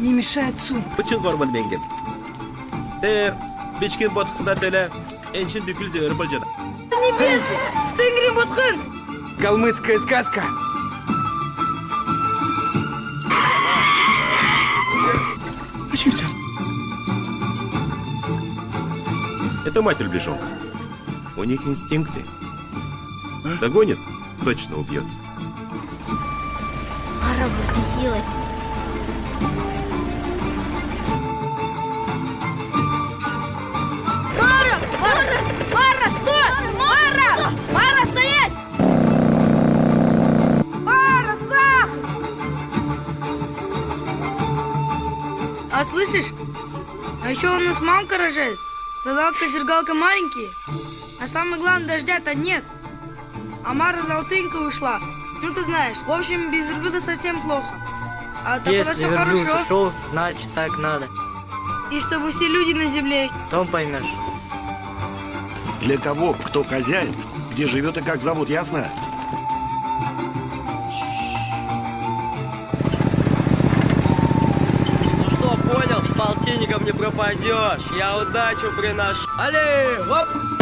Не мешай отцу. Bıçın korban bengen. Biçkin botkılar dele, ençin dükülse örüp alacağım. Небесный! Тенгри Ботхын! Калмыцкая сказка. Это мать рубежом. У них инстинкты. Догонит, точно убьет. Мара взбесилась. Мара! Мара! Мара, стой! Мара! Мара, стоять! Мара, Сах! А слышишь? А еще у нас мамка рожает. Задалка-дергалка маленькие. А самое главное, дождя-то нет. А Мара золотынька ушла. Ну ты знаешь, в общем, без верблюда совсем плохо. А так у нас Если все верблюд хорошо. ушел, значит так надо. И чтобы все люди на земле. Потом поймешь. Для кого, кто хозяин, где живет и как зовут, ясно? Ну что, понял, с полтинником не пропадешь. Я удачу приношу. Але, оп!